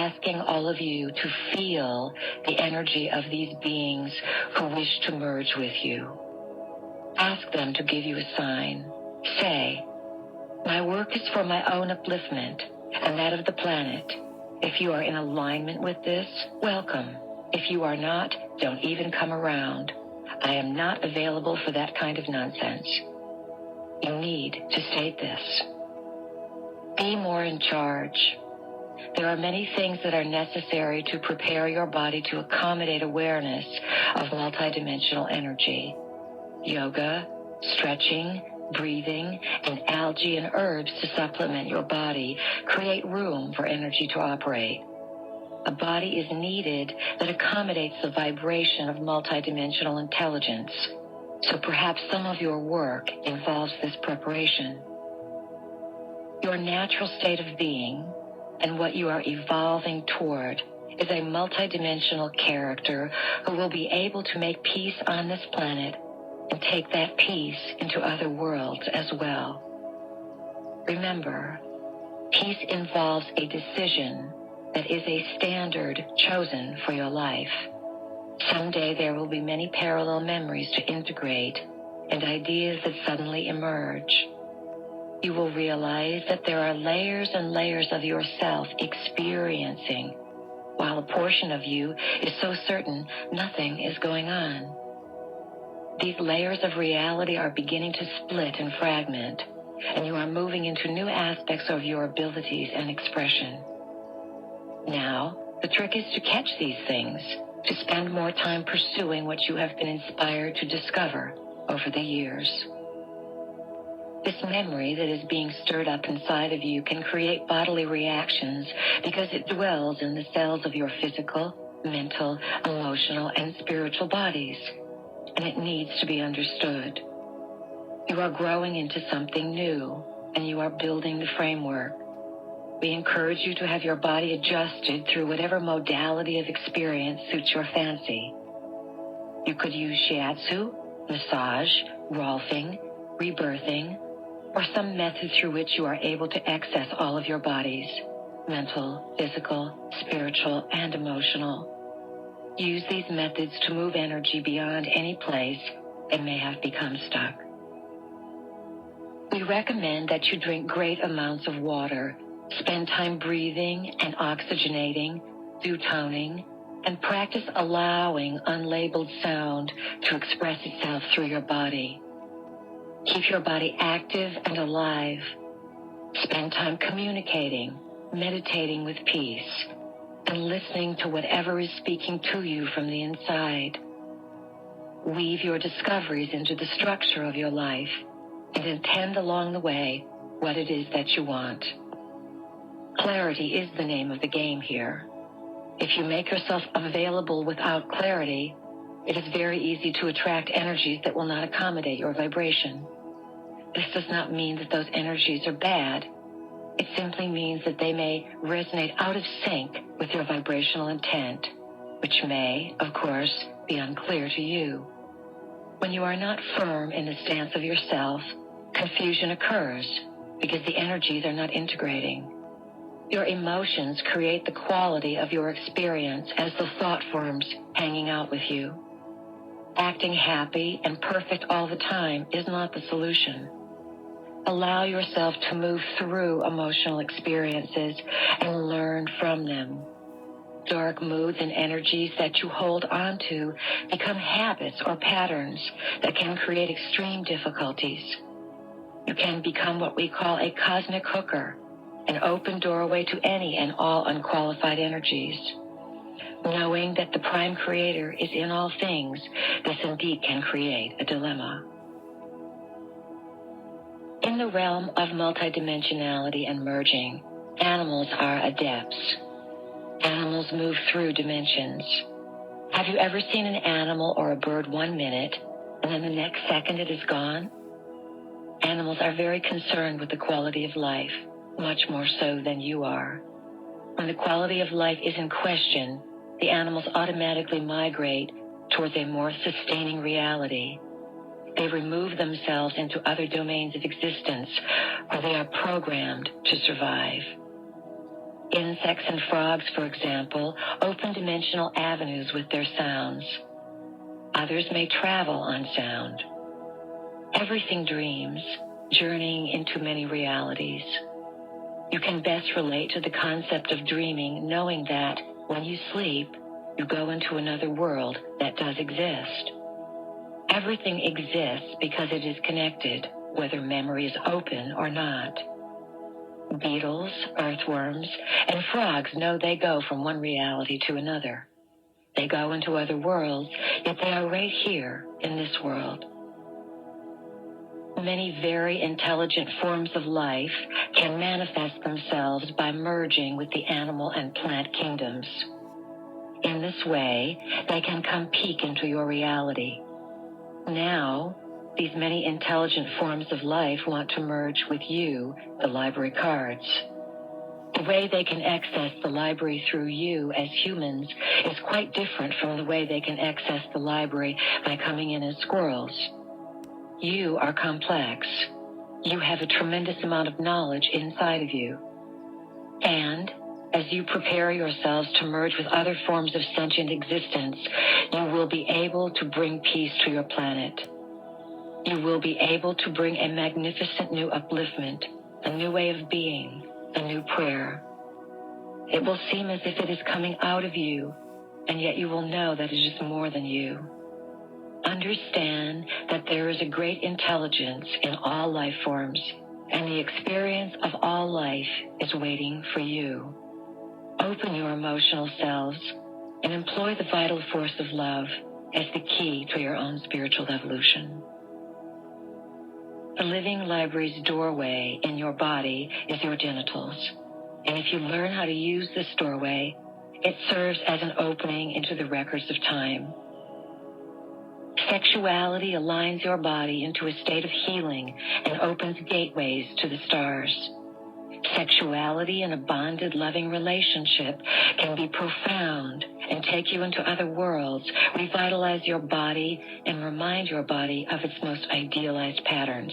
asking all of you to feel the energy of these beings who wish to merge with you. Ask them to give you a sign. Say, "My work is for my own upliftment and that of the planet. If you are in alignment with this, welcome. If you are not, don't even come around. I am not available for that kind of nonsense." You need to state this. Be more in charge. There are many things that are necessary to prepare your body to accommodate awareness of multidimensional energy. Yoga, stretching, breathing, and algae and herbs to supplement your body create room for energy to operate. A body is needed that accommodates the vibration of multidimensional intelligence, so perhaps some of your work involves this preparation. Your natural state of being and what you are evolving toward is a multidimensional character who will be able to make peace on this planet and take that peace into other worlds as well. Remember, peace involves a decision that is a standard chosen for your life. Someday there will be many parallel memories to integrate and ideas that suddenly emerge. You will realize that there are layers and layers of yourself experiencing, while a portion of you is so certain nothing is going on. These layers of reality are beginning to split and fragment, and you are moving into new aspects of your abilities and expression. Now, the trick is to catch these things, to spend more time pursuing what you have been inspired to discover over the years. This memory that is being stirred up inside of you can create bodily reactions because it dwells in the cells of your physical, mental, emotional, and spiritual bodies, and it needs to be understood. You are growing into something new, and you are building the framework. We encourage you to have your body adjusted through whatever modality of experience suits your fancy. You could use shiatsu, massage, rolfing, rebirthing, or some method through which you are able to access all of your bodies, mental, physical, spiritual, and emotional. Use these methods to move energy beyond any place that may have become stuck. We recommend that you drink great amounts of water, spend time breathing and oxygenating, do toning, and practice allowing unlabeled sound to express itself through your body. Keep your body active and alive. Spend time communicating, meditating with peace, and listening to whatever is speaking to you from the inside. Weave your discoveries into the structure of your life and intend along the way what it is that you want. Clarity is the name of the game here. If you make yourself available without clarity, it is very easy to attract energies that will not accommodate your vibration. This does not mean that those energies are bad. It simply means that they may resonate out of sync with your vibrational intent, which may, of course, be unclear to you. When you are not firm in the stance of yourself, confusion occurs because the energies are not integrating. Your emotions create the quality of your experience as the thought forms hanging out with you. Acting happy and perfect all the time is not the solution. Allow yourself to move through emotional experiences and learn from them. Dark moods and energies that you hold on to become habits or patterns that can create extreme difficulties. You can become what we call a cosmic hooker, an open doorway to any and all unqualified energies. Knowing that the Prime Creator is in all things, this indeed can create a dilemma. In the realm of multidimensionality and merging, animals are adepts. Animals move through dimensions. Have you ever seen an animal or a bird 1 minute, and then the next second it is gone? Animals are very concerned with the quality of life, much more so than you are. When the quality of life is in question, the animals automatically migrate towards a more sustaining reality. They remove themselves into other domains of existence where they are programmed to survive. Insects and frogs, for example, open dimensional avenues with their sounds. Others may travel on sound. Everything dreams, journeying into many realities. You can best relate to the concept of dreaming, knowing that when you sleep, you go into another world that does exist. Everything exists because it is connected, whether memory is open or not. Beetles, earthworms, and frogs know they go from one reality to another. They go into other worlds, yet they are right here in this world. Many very intelligent forms of life can manifest themselves by merging with the animal and plant kingdoms. In this way, they can come peek into your reality. Now, these many intelligent forms of life want to merge with you, the library cards. The way they can access the library through you as humans is quite different from the way they can access the library by coming in as squirrels. You are complex. You have a tremendous amount of knowledge inside of you. And as you prepare yourselves to merge with other forms of sentient existence, you will be able to bring peace to your planet. You will be able to bring a magnificent new upliftment, a new way of being, a new prayer. It will seem as if it is coming out of you, and yet you will know that it is more than you. Understand that there is a great intelligence in all life forms, and the experience of all life is waiting for you. Open your emotional selves and employ the vital force of love as the key to your own spiritual evolution. The living library's doorway in your body is your genitals, and if you learn how to use this doorway, it serves as an opening into the records of time. Sexuality aligns your body into a state of healing and opens gateways to the stars. Sexuality in a bonded, loving relationship can be profound and take you into other worlds, revitalize your body, and remind your body of its most idealized patterns.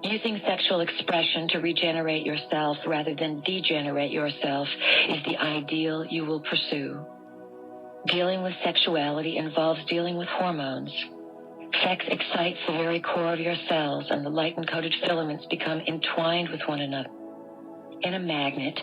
Using sexual expression to regenerate yourself rather than degenerate yourself is the ideal you will pursue. Dealing with sexuality involves dealing with hormones. Sex excites the very core of your cells, and the light-encoded filaments become entwined with one another. In a magnet,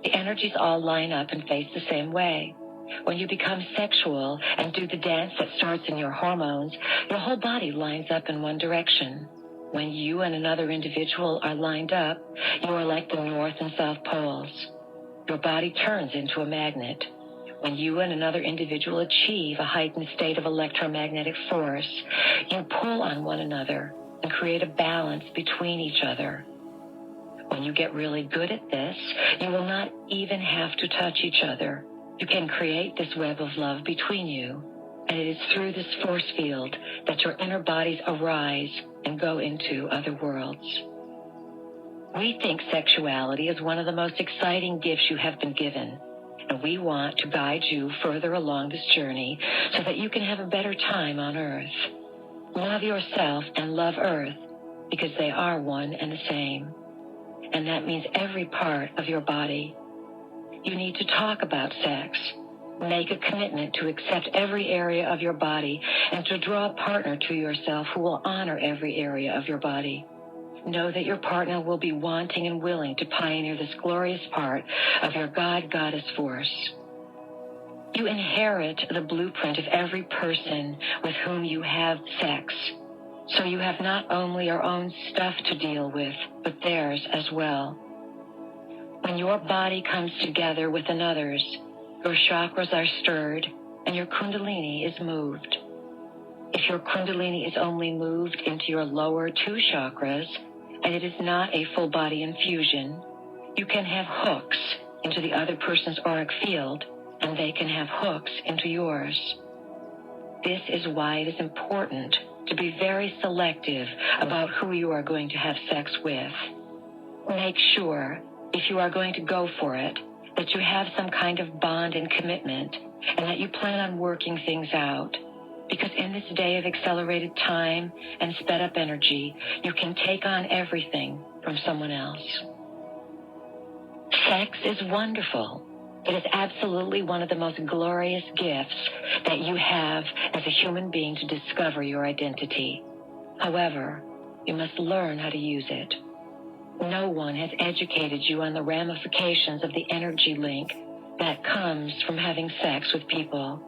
the energies all line up and face the same way. When you become sexual and do the dance that starts in your hormones, your whole body lines up in one direction. When you and another individual are lined up, you are like the North and South poles. Your body turns into a magnet. When you and another individual achieve a heightened state of electromagnetic force, you pull on one another and create a balance between each other. When you get really good at this, you will not even have to touch each other. You can create this web of love between you, and it is through this force field that your inner bodies arise and go into other worlds. We think sexuality is one of the most exciting gifts you have been given, and we want to guide you further along this journey so that you can have a better time on Earth. Love yourself and love Earth because they are one and the same, and that means every part of your body. You need to talk about sex. Make a commitment to accept every area of your body and to draw a partner to yourself who will honor every area of your body. Know that your partner will be wanting and willing to pioneer this glorious part of your God-Goddess force. You inherit the blueprint of every person with whom you have sex, so you have not only your own stuff to deal with, but theirs as well. When your body comes together with another's, your chakras are stirred and your kundalini is moved. If your kundalini is only moved into your lower two chakras, and it is not a full body infusion, you can have hooks into the other person's auric field, and they can have hooks into yours. This is why it is important to be very selective about who you are going to have sex with. Make sure, if you are going to go for it, that you have some kind of bond and commitment, and that you plan on working things out. Because in this day of accelerated time and sped up energy, you can take on everything from someone else. Sex is wonderful. It is absolutely one of the most glorious gifts that you have as a human being to discover your identity. However, you must learn how to use it. No one has educated you on the ramifications of the energy link that comes from having sex with people.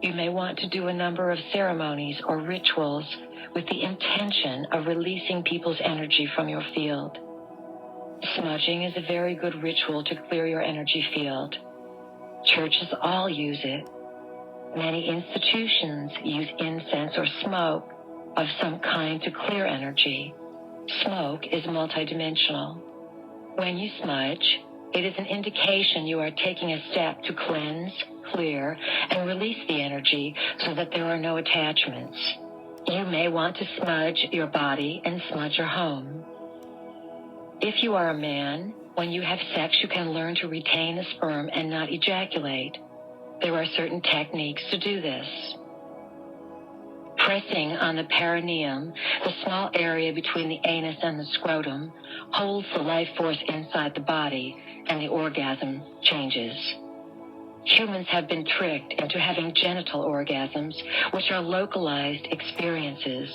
You may want to do a number of ceremonies or rituals with the intention of releasing people's energy from your field. Smudging is a very good ritual to clear your energy field. Churches all use it. Many institutions use incense or smoke of some kind to clear energy. Smoke is multidimensional. When you smudge, it is an indication you are taking a step to cleanse, clear, and release the energy so that there are no attachments. You may want to smudge your body and smudge your home. If you are a man, when you have sex, you can learn to retain the sperm and not ejaculate. There are certain techniques to do this. Pressing on the perineum, the small area between the anus and the scrotum, holds the life force inside the body, and the orgasm changes. Humans have been tricked into having genital orgasms, which are localized experiences,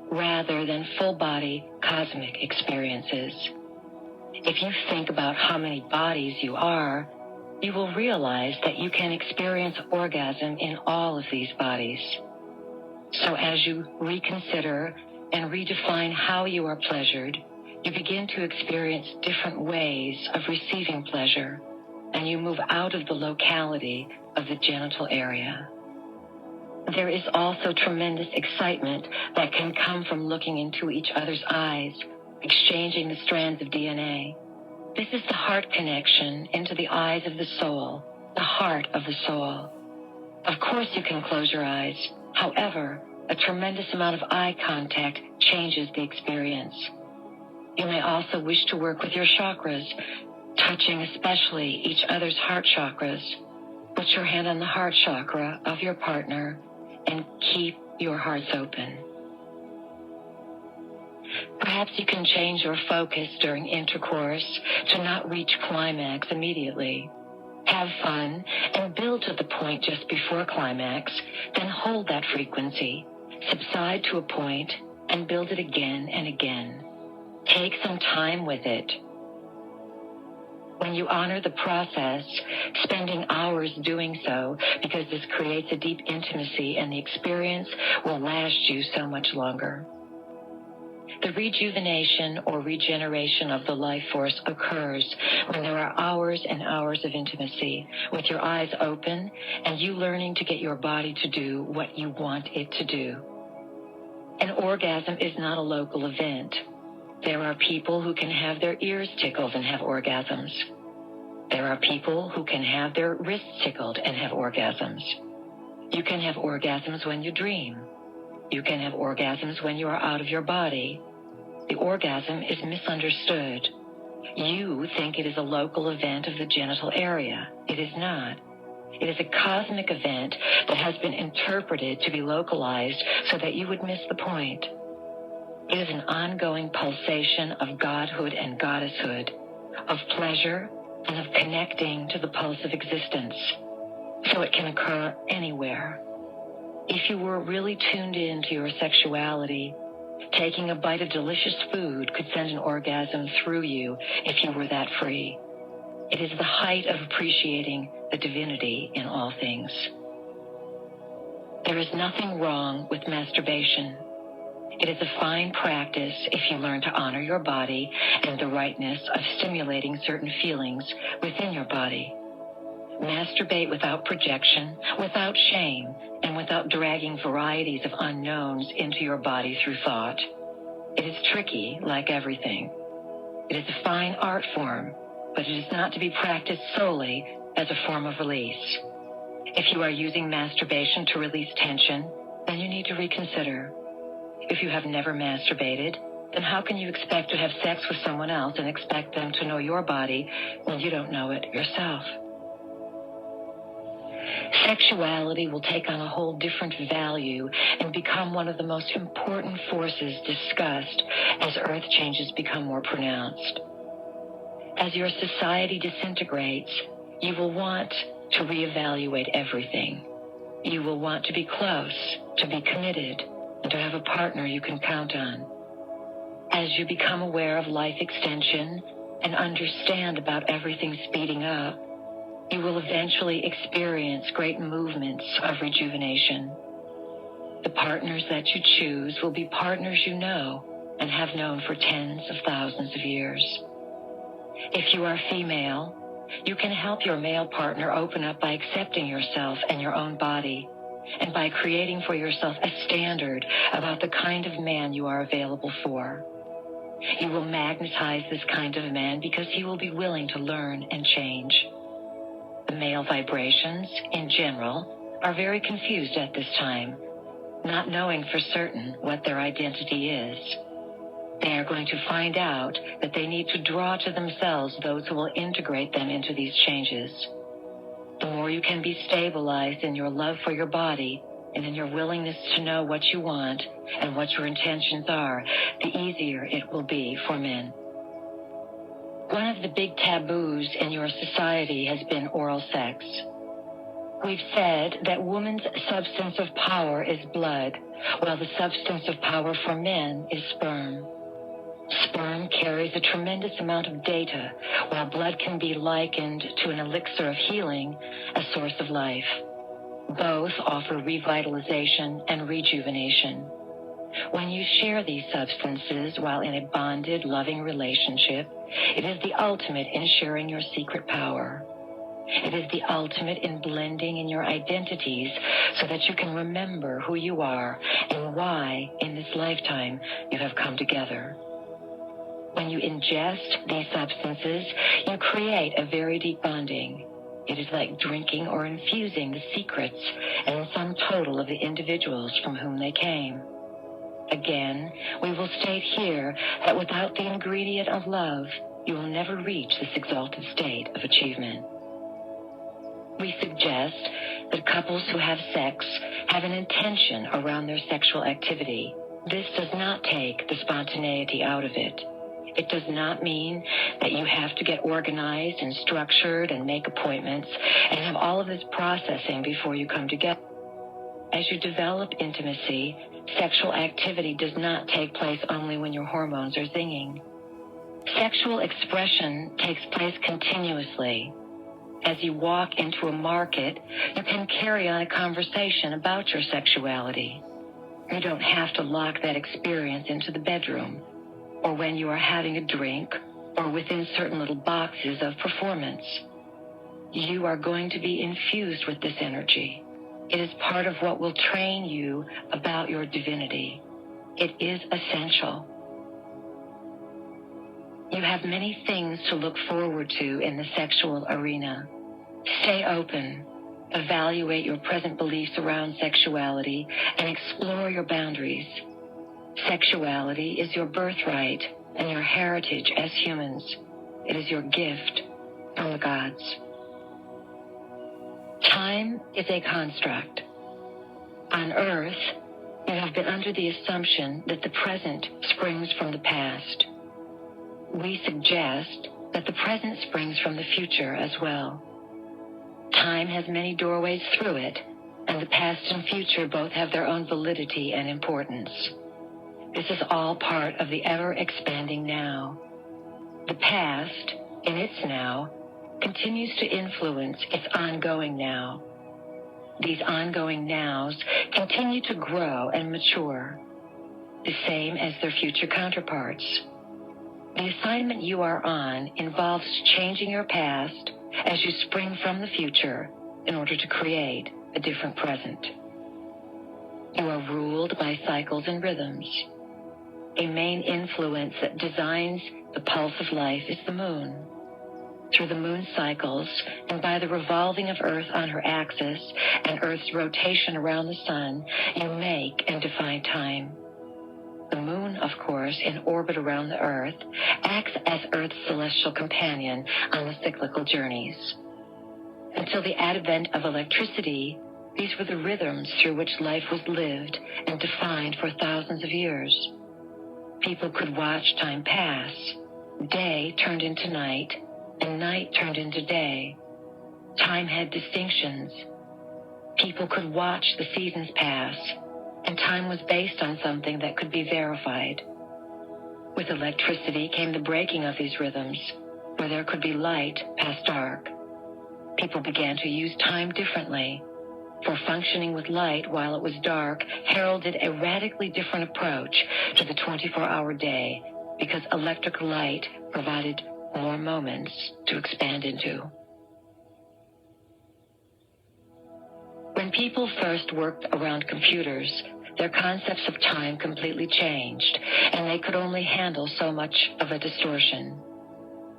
rather than full-body cosmic experiences. If you think about how many bodies you are, you will realize that you can experience orgasm in all of these bodies. So as you reconsider and redefine how you are pleasured, you begin to experience different ways of receiving pleasure, and you move out of the locality of the genital area. There is also tremendous excitement that can come from looking into each other's eyes, exchanging the strands of DNA. This is the heart connection into the eyes of the soul, the heart of the soul. Of course you can close your eyes. However, a tremendous amount of eye contact changes the experience. You may also wish to work with your chakras, touching especially each other's heart chakras. Put your hand on the heart chakra of your partner and keep your hearts open. Perhaps you can change your focus during intercourse to not reach climax immediately. Have fun and build to the point just before climax, then hold that frequency, subside to a point, and build it again and again. Take some time with it. When you honor the process, spending hours doing so, because this creates a deep intimacy and the experience will last you so much longer. The rejuvenation or regeneration of the life force occurs when there are hours and hours of intimacy, with your eyes open and you learning to get your body to do what you want it to do. An orgasm is not a local event. There are people who can have their ears tickled and have orgasms. There are people who can have their wrists tickled and have orgasms. You can have orgasms when you dream. You can have orgasms when you are out of your body. The orgasm is misunderstood. You think it is a local event of the genital area. It is not. It is a cosmic event that has been interpreted to be localized so that you would miss the point. It is an ongoing pulsation of godhood and goddesshood, of pleasure and of connecting to the pulse of existence. So it can occur anywhere. If you were really tuned in to your sexuality, taking a bite of delicious food could send an orgasm through you if you were that free. It is the height of appreciating the divinity in all things. There is nothing wrong with masturbation. It is a fine practice if you learn to honor your body and the rightness of stimulating certain feelings within your body. Masturbate without projection, without shame, and without dragging varieties of unknowns into your body through thought. It is tricky, like everything. It is a fine art form, but it is not to be practiced solely as a form of release. If you are using masturbation to release tension, then you need to reconsider. If you have never masturbated, then how can you expect to have sex with someone else and expect them to know your body when you don't know it yourself? Sexuality will take on a whole different value and become one of the most important forces discussed as earth changes become more pronounced. As your society disintegrates, you will want to reevaluate everything. You will want to be close, to be committed, and to have a partner you can count on. As you become aware of life extension and understand about everything speeding up, you will eventually experience great movements of rejuvenation. The partners that you choose will be partners you know and have known for tens of thousands of years. If you are female, you can help your male partner open up by accepting yourself and your own body, and by creating for yourself a standard about the kind of man you are available for. You will magnetize this kind of man because he will be willing to learn and change. The male vibrations, in general, are very confused at this time, not knowing for certain what their identity is. They are going to find out that they need to draw to themselves those who will integrate them into these changes. The more you can be stabilized in your love for your body and in your willingness to know what you want and what your intentions are, the easier it will be for men. One of the big taboos in your society has been oral sex. We've said that woman's substance of power is blood, while the substance of power for men is sperm. Sperm carries a tremendous amount of data, while blood can be likened to an elixir of healing, a source of life. Both offer revitalization and rejuvenation. When you share these substances while in a bonded, loving relationship, it is the ultimate in sharing your secret power. It is the ultimate in blending in your identities so that you can remember who you are and why, in this lifetime, you have come together. When you ingest these substances, you create a very deep bonding. It is like drinking or infusing the secrets and sum total of the individuals from whom they came. Again, we will state here that without the ingredient of love, you will never reach this exalted state of achievement. We suggest that couples who have sex have an intention around their sexual activity. This does not take the spontaneity out of it. It does not mean that you have to get organized and structured and make appointments and have all of this processing before you come together. As you develop intimacy, sexual activity does not take place only when your hormones are zinging. Sexual expression takes place continuously. As you walk into a market, you can carry on a conversation about your sexuality. You don't have to lock that experience into the bedroom, or when you are having a drink, or within certain little boxes of performance. You are going to be infused with this energy. It is part of what will train you about your divinity. It is essential. You have many things to look forward to in the sexual arena. Stay open, evaluate your present beliefs around sexuality, and explore your boundaries. Sexuality is your birthright and your heritage as humans. It is your gift from the gods. Time is a construct. On Earth, you have been under the assumption that the present springs from the past. We suggest that the present springs from the future as well. Time has many doorways through it, and the past and future both have their own validity and importance. This is all part of the ever-expanding now. The past, in its now, continues to influence its ongoing now. These ongoing nows continue to grow and mature, the same as their future counterparts. The assignment you are on involves changing your past as you spring from the future in order to create a different present. You are ruled by cycles and rhythms. A main influence that designs the pulse of life is the moon. Through the moon cycles and by the revolving of Earth on her axis and Earth's rotation around the sun, you make and define time. The moon, of course, in orbit around the Earth, acts as Earth's celestial companion on the cyclical journeys. Until the advent of electricity, these were the rhythms through which life was lived and defined for thousands of years. People could watch time pass. Day turned into night, and night turned into day. Time had distinctions. People could watch the seasons pass, and time was based on something that could be verified. With electricity came the breaking of these rhythms, where there could be light past dark. People began to use time differently, for functioning with light while it was dark heralded a radically different approach to the 24-hour day, because electric light provided more moments to expand into. When people first worked around computers, their concepts of time completely changed, and they could only handle so much of a distortion.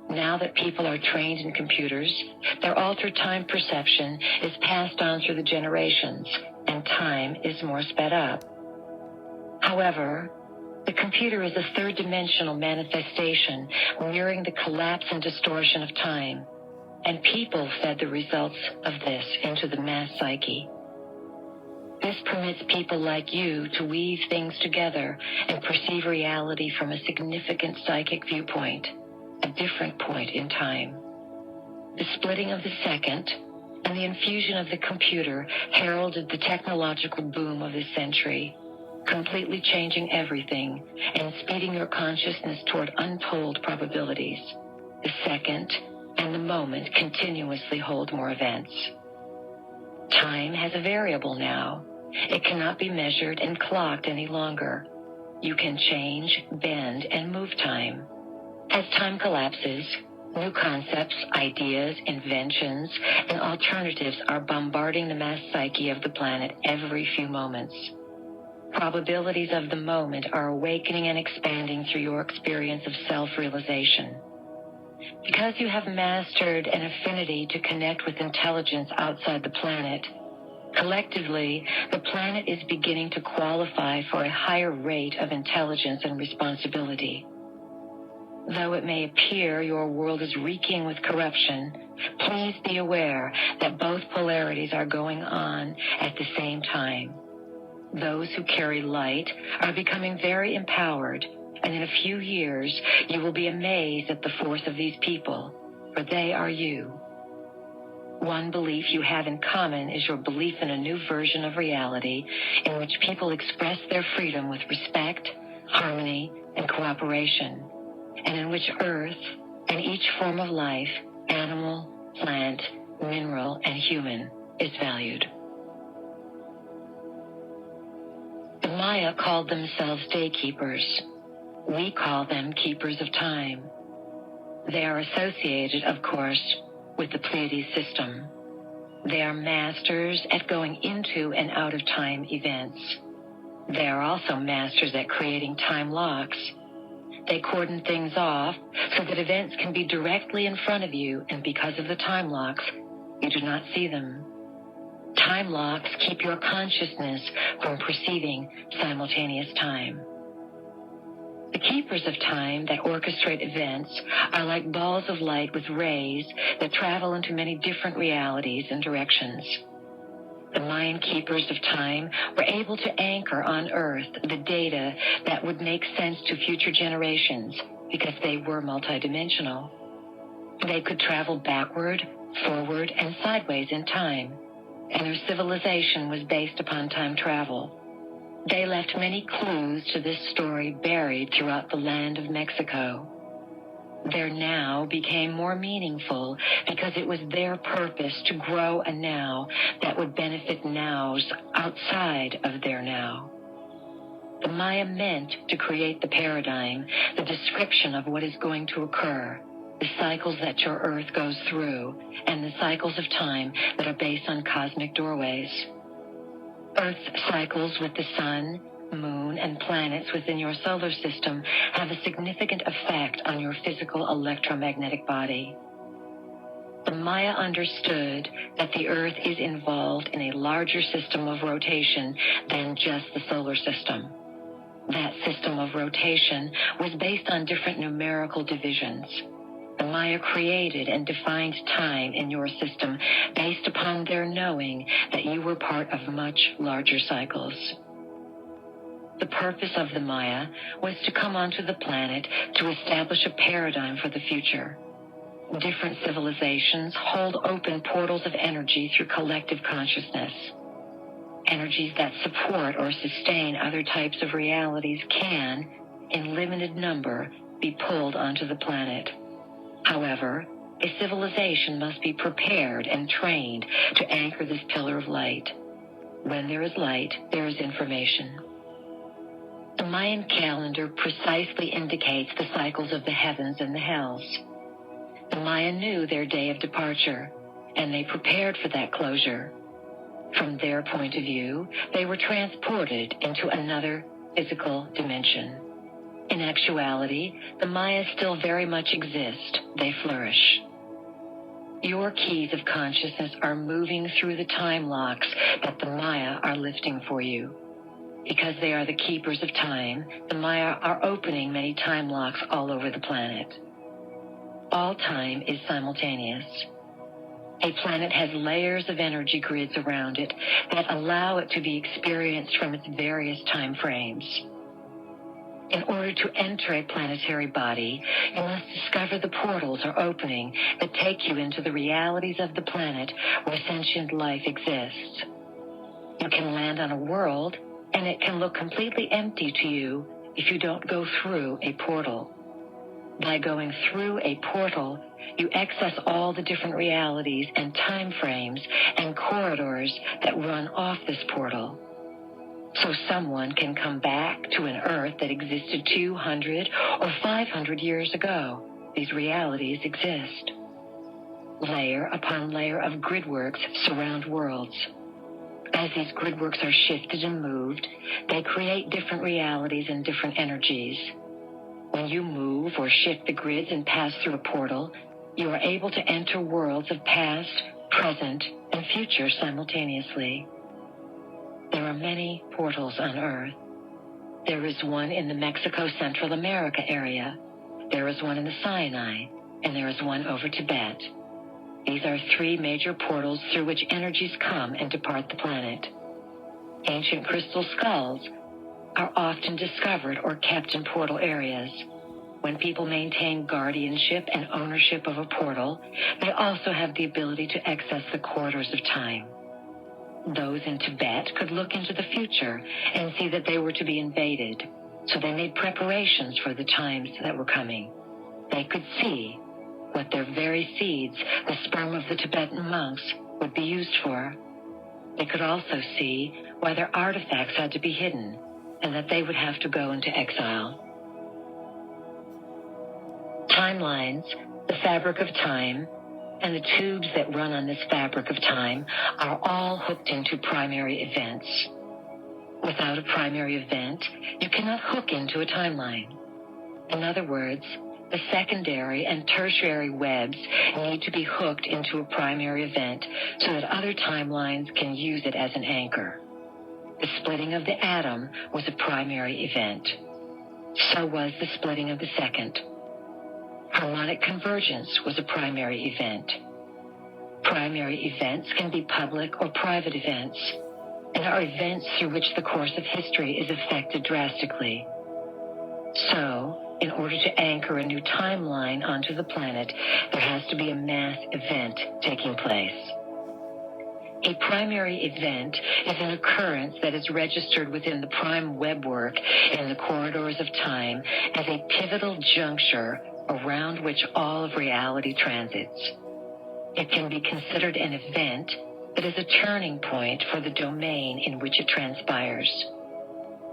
Now that people are trained in computers, their altered time perception is passed on through the generations, and time is more sped up. However, the computer is a third-dimensional manifestation mirroring the collapse and distortion of time, and people fed the results of this into the mass psyche. This permits people like you to weave things together and perceive reality from a significant psychic viewpoint, a different point in time. The splitting of the second and the infusion of the computer heralded the technological boom of this century, completely changing everything and speeding your consciousness toward untold probabilities. The second and the moment continuously hold more events. Time has a variable now. It cannot be measured and clocked any longer. You can change, bend, and move time. As time collapses, new concepts, ideas, inventions, and alternatives are bombarding the mass psyche of the planet every few moments. Probabilities of the moment are awakening and expanding through your experience of self-realization. Because you have mastered an affinity to connect with intelligence outside the planet, collectively, the planet is beginning to qualify for a higher rate of intelligence and responsibility. Though it may appear your world is reeking with corruption, please be aware that both polarities are going on at the same time. Those who carry light are becoming very empowered, and in a few years you will be amazed at the force of these people, for they are you. One belief you have in common is your belief in a new version of reality in which people express their freedom with respect, harmony, and cooperation, and in which Earth and each form of life, animal, plant, mineral, and human, is valued. The Maya called themselves daykeepers. We call them keepers of time. They are associated, of course, with the Pleiadian system. They are masters at going into and out of time events. They are also masters at creating time locks. They cordon things off so that events can be directly in front of you, and because of the time locks, you do not see them. Time locks keep your consciousness from perceiving simultaneous time. The keepers of time that orchestrate events are like balls of light with rays that travel into many different realities and directions. The Mayan keepers of time were able to anchor on Earth the data that would make sense to future generations because they were multidimensional. They could travel backward, forward, and sideways in time, and their civilization was based upon time travel. They left many clues to this story buried throughout the land of Mexico. Their now became more meaningful because it was their purpose to grow a now that would benefit nows outside of their now. The Maya meant to create the paradigm, the description of what is going to occur, the cycles that your Earth goes through, and the cycles of time that are based on cosmic doorways. Earth's cycles with the sun, moon, and planets within your solar system have a significant effect on your physical electromagnetic body. The Maya understood that the Earth is involved in a larger system of rotation than just the solar system. That system of rotation was based on different numerical divisions. The Maya created and defined time in your system based upon their knowing that you were part of much larger cycles. The purpose of the Maya was to come onto the planet to establish a paradigm for the future. Different civilizations hold open portals of energy through collective consciousness. Energies that support or sustain other types of realities can, in limited number, be pulled onto the planet. However, a civilization must be prepared and trained to anchor this pillar of light. When there is light, there is information. The Mayan calendar precisely indicates the cycles of the heavens and the hells. The Maya knew their day of departure, and they prepared for that closure. From their point of view, they were transported into another physical dimension. In actuality, the Maya still very much exist. They flourish. Your keys of consciousness are moving through the time locks that the Maya are lifting for you. Because they are the keepers of time, the Maya are opening many time locks all over the planet. All time is simultaneous. A planet has layers of energy grids around it that allow it to be experienced from its various time frames. In order to enter a planetary body, you must discover the portals are opening that take you into the realities of the planet where sentient life exists. You can land on a world, and it can look completely empty to you if you don't go through a portal. By going through a portal, you access all the different realities and time frames and corridors that run off this portal. So someone can come back to an Earth that existed 200 or 500 years ago. These realities exist. Layer upon layer of gridworks surround worlds. As these gridworks are shifted and moved, they create different realities and different energies. When you move or shift the grids and pass through a portal, you are able to enter worlds of past, present, and future simultaneously. There are many portals on Earth. There is one in the Mexico-Central America area. There is one in the Sinai, and there is one over Tibet. These are three major portals through which energies come and depart the planet. Ancient crystal skulls are often discovered or kept in portal areas. When people maintain guardianship and ownership of a portal, they also have the ability to access the corridors of time. Those in Tibet could look into the future and see that they were to be invaded, so they made preparations for the times that were coming. They could see what their very seeds, the sperm of the Tibetan monks, would be used for. They could also see why their artifacts had to be hidden, and that they would have to go into exile. Timelines, the fabric of time, and the tubes that run on this fabric of time are all hooked into primary events. Without a primary event, you cannot hook into a timeline. In other words, the secondary and tertiary webs need to be hooked into a primary event so that other timelines can use it as an anchor. The splitting of the atom was a primary event. So was the splitting of the second. Harmonic convergence was a primary event. Primary events can be public or private events, and are events through which the course of history is affected drastically. So, in order to anchor a new timeline onto the planet, there has to be a mass event taking place. A primary event is an occurrence that is registered within the prime webwork in the corridors of time as a pivotal juncture around which all of reality transits. It can be considered an event that is a turning point for the domain in which it transpires.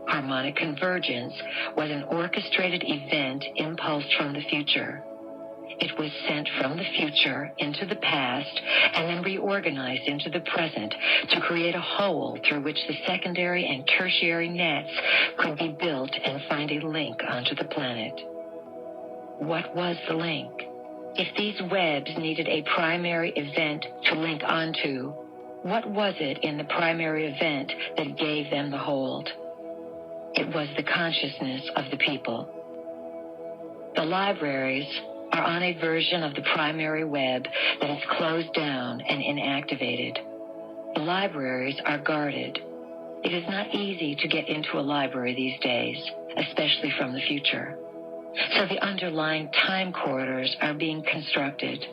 Harmonic convergence was an orchestrated event impulsed from the future. It was sent from the future into the past and then reorganized into the present to create a hole through which the secondary and tertiary nets could be built and find a link onto the planet. What was the link? If these webs needed a primary event to link onto, what was it in the primary event that gave them the hold? It was the consciousness of the people. The libraries are on a version of the primary web that is closed down and inactivated. The libraries are guarded. It is not easy to get into a library these days, especially from the future. So the underlying time corridors are being constructed.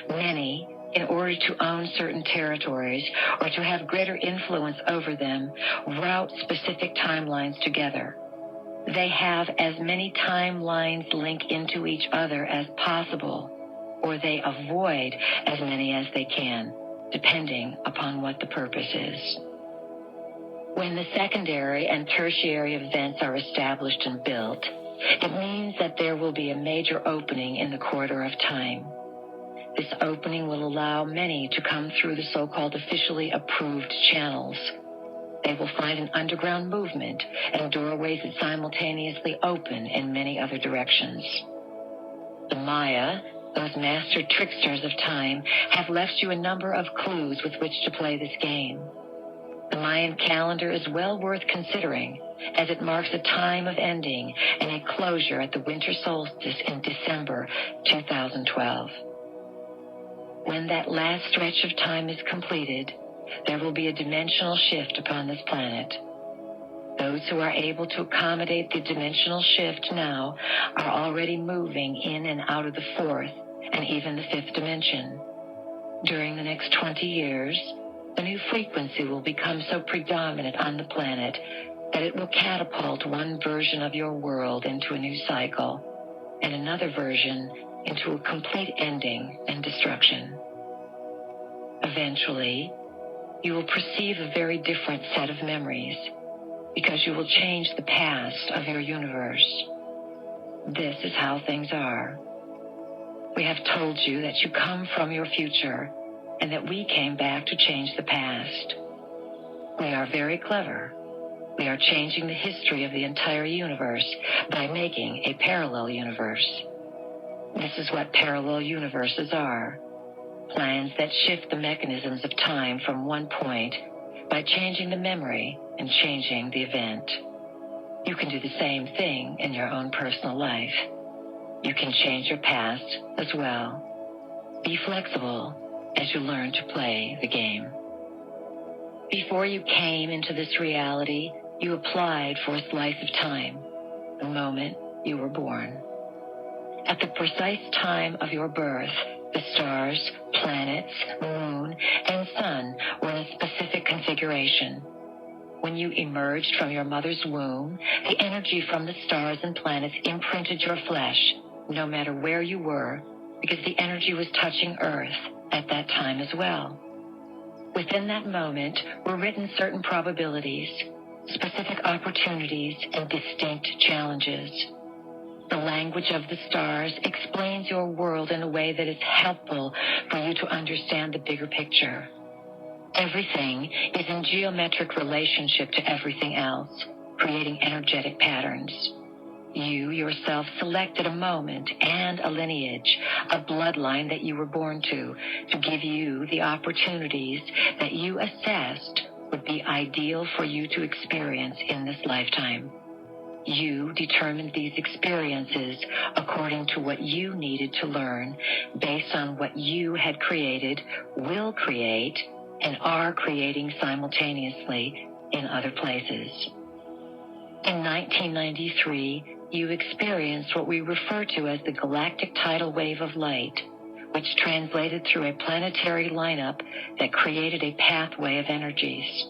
Many, in order to own certain territories or to have greater influence over them, route specific timelines together. They have as many timelines link into each other as possible, or they avoid as many as they can, depending upon what the purpose is. When the secondary and tertiary events are established and built, it means that there will be a major opening in the corridor of time. This opening will allow many to come through the so-called officially approved channels. They will find an underground movement and doorways that simultaneously open in many other directions. The Maya, those master tricksters of time, have left you a number of clues with which to play this game. The Mayan calendar is well worth considering, as it marks a time of ending and a closure at the winter solstice in December 2012. When that last stretch of time is completed, there will be a dimensional shift upon this planet. Those who are able to accommodate the dimensional shift now are already moving in and out of the fourth and even the fifth dimension. During the next 20 years, a new frequency will become so predominant on the planet that it will catapult one version of your world into a new cycle and another version into a complete ending and destruction. Eventually, you will perceive a very different set of memories because you will change the past of your universe. This is how things are. We have told you that you come from your future and that we came back to change the past. We are very clever. We are changing the history of the entire universe by making a parallel universe. This is what parallel universes are. Plans that shift the mechanisms of time from one point by changing the memory and changing the event. You can do the same thing in your own personal life. You can change your past as well. Be flexible as you learn to play the game. Before you came into this reality, you applied for a slice of time, the moment you were born. At the precise time of your birth, the stars, planets, moon, and sun were in a specific configuration. When you emerged from your mother's womb, the energy from the stars and planets imprinted your flesh, no matter where you were, because the energy was touching Earth at that time as well. Within that moment were written certain probabilities, specific opportunities, and distinct challenges. The language of the stars explains your world in a way that is helpful for you to understand the bigger picture. Everything is in geometric relationship to everything else, creating energetic patterns. You yourself selected a moment and a lineage, a bloodline that you were born to give you the opportunities that you assessed would be ideal for you to experience in this lifetime. You determined these experiences according to what you needed to learn based on what you had created, will create, and are creating simultaneously in other places. In 1993, you experienced what we refer to as the galactic tidal wave of light, which translated through a planetary lineup that created a pathway of energies.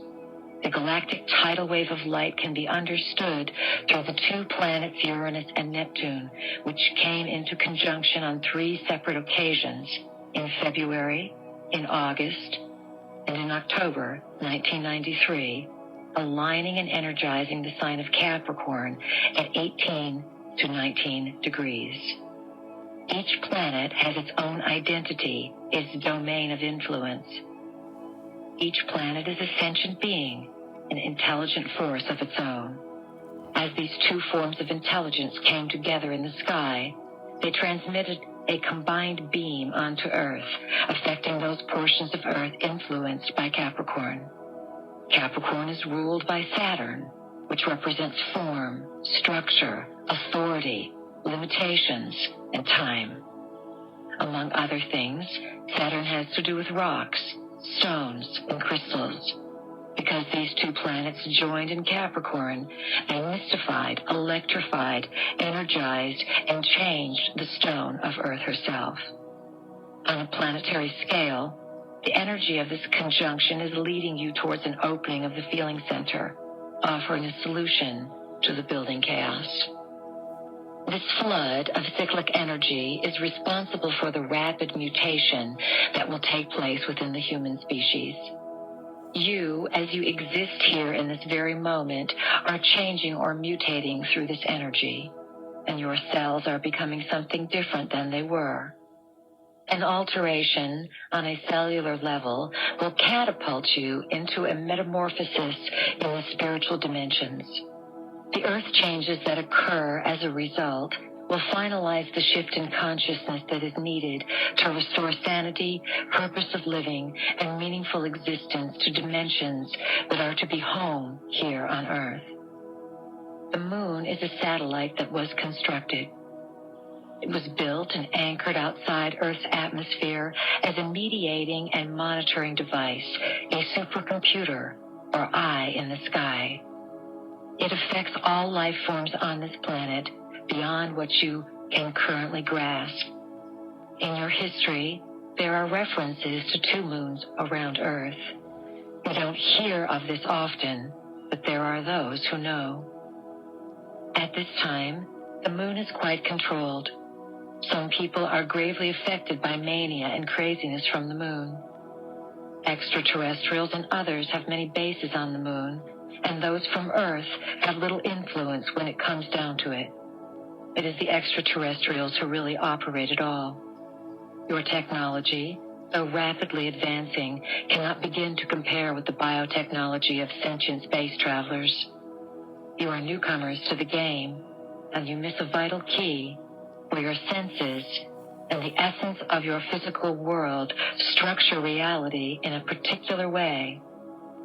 The galactic tidal wave of light can be understood through the two planets Uranus and Neptune, which came into conjunction on 3 separate occasions, in February, in August, and in October 1993, aligning and energizing the sign of Capricorn at 18 to 19 degrees. Each planet has its own identity, its domain of influence. Each planet is a sentient being, an intelligent force of its own. As these two forms of intelligence came together in the sky, they transmitted a combined beam onto Earth, affecting those portions of Earth influenced by Capricorn. Capricorn is ruled by Saturn, which represents form, structure, authority, limitations, and time. Among other things, Saturn has to do with rocks, stones, and crystals. because these two planets joined in Capricorn and mystified, electrified, energized, and changed the stone of Earth herself. On a planetary scale, the energy of this conjunction is leading you towards an opening of the feeling center, offering a solution to the building chaos. This flood of cyclic energy is responsible for the rapid mutation that will take place within the human species. You, as you exist here in this very moment, are changing or mutating through this energy, and your cells are becoming something different than they were. An alteration on a cellular level will catapult you into a metamorphosis in the spiritual dimensions. The earth changes that occur as a result will finalize the shift in consciousness that is needed to restore sanity, purpose of living, and meaningful existence to dimensions that are to be home here on Earth. The moon is a satellite that was constructed. It was built and anchored outside Earth's atmosphere as a mediating and monitoring device, a supercomputer, or eye in the sky. It affects all life forms on this planet beyond what you can currently grasp. In your history, there are references to two moons around Earth. You don't hear of this often, but there are those who know. At this time, the moon is quite controlled. Some people are gravely affected by mania and craziness from the moon. Extraterrestrials and others have many bases on the moon, and those from Earth have little influence when it comes down to it. It is the extraterrestrials who really operate it all. Your technology, though rapidly advancing, cannot begin to compare with the biotechnology of sentient space travelers. You are newcomers to the game, and you miss a vital key where your senses and the essence of your physical world structure reality in a particular way.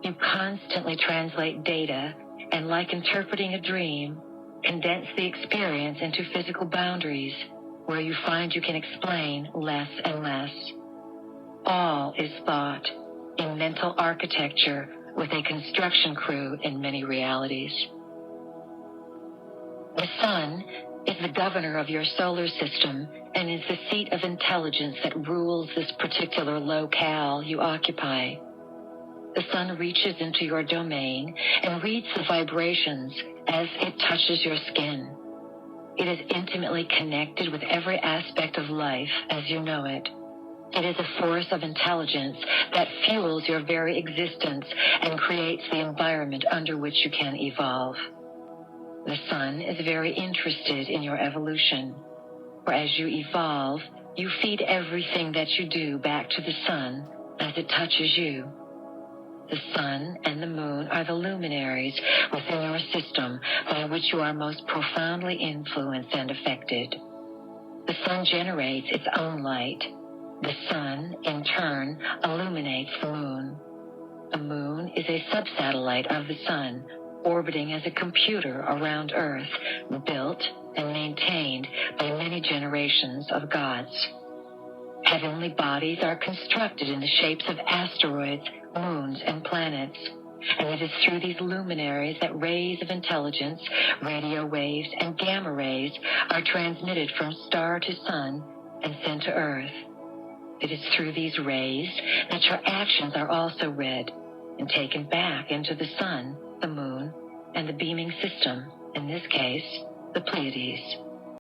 You constantly translate data and, like interpreting a dream, condense the experience into physical boundaries where you find you can explain less and less. All is thought in mental architecture with a construction crew in many realities. The sun is the governor of your solar system and is the seat of intelligence that rules this particular locale you occupy. The sun reaches into your domain and reads the vibrations as it touches your skin. It is intimately connected with every aspect of life as you know it. It is a force of intelligence that fuels your very existence and creates the environment under which you can evolve. The sun is very interested in your evolution, for as you evolve, you feed everything that you do back to the sun as it touches you. The sun and the moon are the luminaries within your system by which you are most profoundly influenced and affected. The sun generates its own light. The sun, in turn, illuminates the moon. The moon is a subsatellite of the sun, orbiting as a computer around Earth, built and maintained by many generations of gods. Heavenly bodies are constructed in the shapes of asteroids, moons, and planets, and it is through these luminaries that rays of intelligence, radio waves, and gamma rays are transmitted from star to sun and sent to Earth. It is through these rays that your actions are also read and taken back into the sun, the moon, and the beaming system, in this case, the Pleiades.